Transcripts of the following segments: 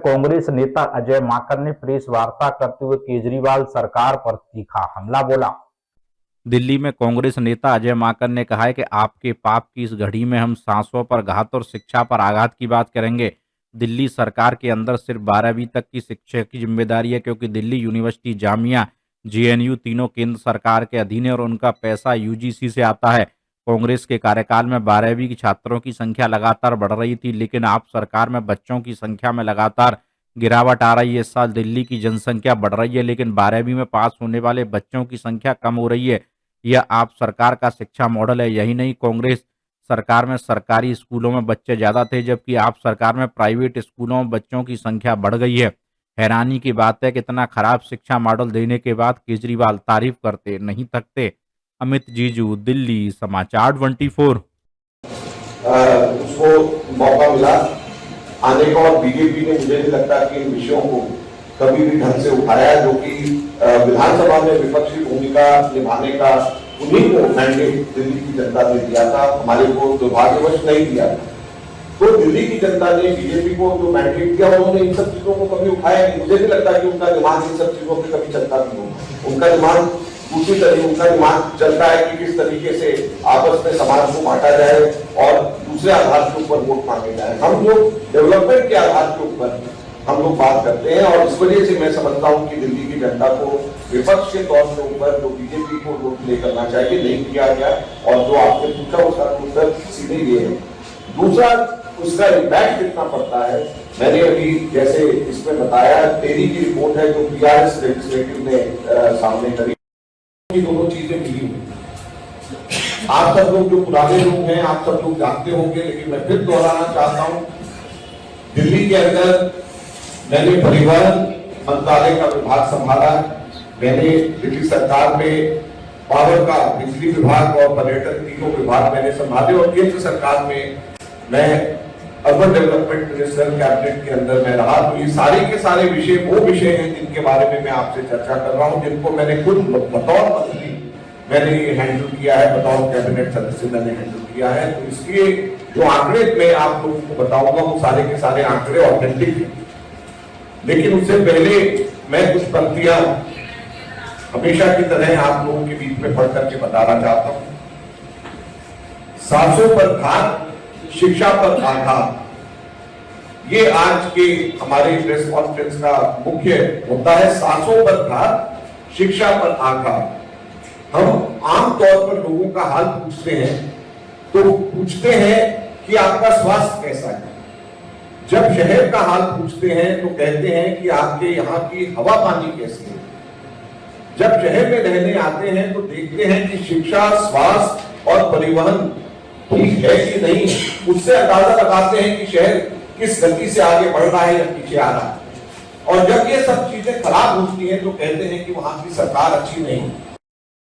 कांग्रेस नेता अजय माकन ने प्रेस वार्ता करते हुए केजरीवाल सरकार पर तीखा हमला बोला। दिल्ली में कांग्रेस नेता अजय माकन ने कहा है कि आपके पाप की इस घड़ी में हम सांसों पर घात और शिक्षा पर आघात की बात करेंगे। दिल्ली सरकार के अंदर सिर्फ 12वीं तक की शिक्षा की जिम्मेदारी है, क्योंकि दिल्ली यूनिवर्सिटी, जामिया, जेएनयू तीनों केंद्र सरकार के अधीन है और उनका पैसा यूजीसी से आता है। कांग्रेस के कार्यकाल में 12वीं के छात्रों की संख्या लगातार बढ़ रही थी, लेकिन आप सरकार में बच्चों की संख्या में लगातार गिरावट आ रही है। इस साल दिल्ली की जनसंख्या बढ़ रही है, लेकिन 12वीं में पास होने वाले बच्चों की संख्या कम हो रही है। यह आप सरकार का शिक्षा मॉडल है। यही नहीं, कांग्रेस सरकार में सरकारी स्कूलों में बच्चे ज्यादा थे, जबकि आप सरकार में प्राइवेट स्कूलों में बच्चों की संख्या बढ़ गई है। हैरानी की बात है कि इतना खराब शिक्षा मॉडल देने के बाद केजरीवाल तारीफ करते नहीं थकते। अमित जीजू, दिल्ली समाचार 24। उसको मौका मिला आने का और बीजेपी ने, मुझे नहीं लगता कि इन विषयों को कभी भी ढंग से उठाया, जो कि विधानसभा में विपक्षी भूमिका निभाने का उन्हीं को मैंडेट दिल्ली की जनता ने दिया था, हमारे को दुर्भाग्यवश नहीं दिया था। तो दिल्ली की जनता ने बीजेपी को जो मैंडेट दिया, उन्होंने इन सब चीजों को कभी उठाया नहीं। मुझे नहीं लगता कि उनका दिमाग इन सब चीजों पे कभी चलता भी होगा। उनका दिमाग दूसरी तरह, उनका दिमाग चलता है कि किस तरीके से आपस में समाज को बांटा जाए और दूसरे आधार के ऊपर वोट मांगे जाए। हम लोग डेवलपमेंट के आधार के ऊपर हम लोग बात करते हैं, और इस वजह से मैं समझता हूं कि दिल्ली की जनता को विपक्ष के तौर के ऊपर जो बीजेपी को वोट ले करना चाहिए नहीं किया गया, और जो आपने पूछा उसका उत्तर सीधे ये है। दूसरा, उसका इम्पैक्ट कितना पड़ता है, मैंने अभी जैसे इसमें बताया, टेरी की रिपोर्ट है जो बीआरएस लेजिस्लेटिव ने सामने करी, दोनों चीजें मिली हुई। आप सब लोग जो पुराने लोग हैं, आप सब लोग जानते होंगे, लेकिन मैं फिर दोहराना चाहता हूं, दिल्ली के अंदर मैंने परिवहन मंत्रालय का विभाग संभाला, मैंने दिल्ली सरकार में पावर का बिजली विभाग और पर्यटन तीनों विभाग मैंने संभाले, और केंद्र सरकार में मैं अर्बन डेवलपमेंट मिनिस्टर कैबिनेट के अंदर मैं रहा। तो ये सारे के सारे विषय वो विषय हैं जिनके बारे में मैं आपसे चर्चा कर रहा हूं, जिनको मैंने खुद बतौर मंत्री मैंने हैंडल किया है, बतौर कैबिनेट सदस्य मैंने हैंडल किया है। तो इसके जो आंकड़े मैं आप लोगों को बताऊंगा वो सारे के सारे आंकड़े ऑथेंटिक हैं। लेकिन उससे पहले मैं कुछ पंक्तियां हमेशा की तरह आप लोगों के बीच में पढ़ करके बताना चाहता हूं। सांसों पर घात, शिक्षा पर आघात, ये आज के हमारे प्रेस कॉन्फ्रेंस का मुख्य मुद्दा है। सांसों पर घात, शिक्षा पर आघात। हम आमतौर पर लोगों का हाल पूछते हैं तो पूछते हैं कि आपका स्वास्थ्य कैसा है। जब शहर का हाल पूछते हैं तो कहते हैं कि आपके यहाँ की हवा पानी कैसी है। जब शहर में रहने आते हैं तो देखते हैं कि शिक्षा, स्वास्थ्य और परिवहन ठीक है कि नहीं, उससे अंदाजा लगाते हैं कि शहर किस गति से आगे बढ़ रहा है या पीछे आ रहा है। और जब ये सब चीजें खराब होती हैं तो कहते हैं कि वहां की सरकार अच्छी नहीं।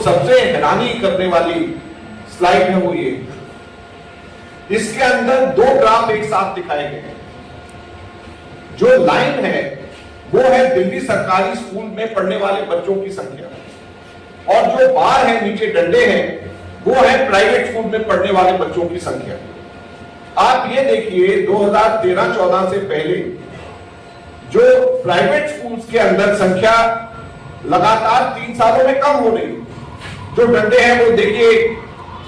सबसे हैरानी करने वाली स्लाइड है वो ये, इसके अंदर दो ग्राफ एक साथ दिखाए गए हैं। जो लाइन है वो है दिल्ली सरकारी स्कूल में पढ़ने वाले बच्चों की संख्या, और जो बार है, नीचे डंडे हैं, वो है प्राइवेट स्कूल में पढ़ने वाले बच्चों की संख्या। आप ये देखिए 2013-14 से पहले जो प्राइवेट स्कूल्स के अंदर संख्या लगातार 3 सालों में कम हो रही, जो डंडे हैं वो देखिए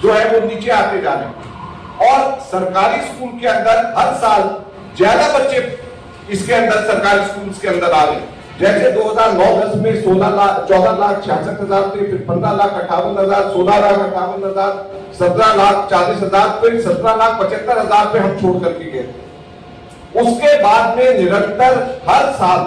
जो है वो नीचे आते जा रहे हैं, और सरकारी स्कूल के अंदर हर साल ज्यादा बच्चे इसके अंदर सरकारी स्कूल्स के अंदर आ रहे हैं। जैसे 2009-10 में 14,66,000 थे, फिर 15,58,000, 16,58,000, 17,40,000, फिर 17,75,000 पे हम छोड़ करके गए। उसके बाद में निरंतर हर साल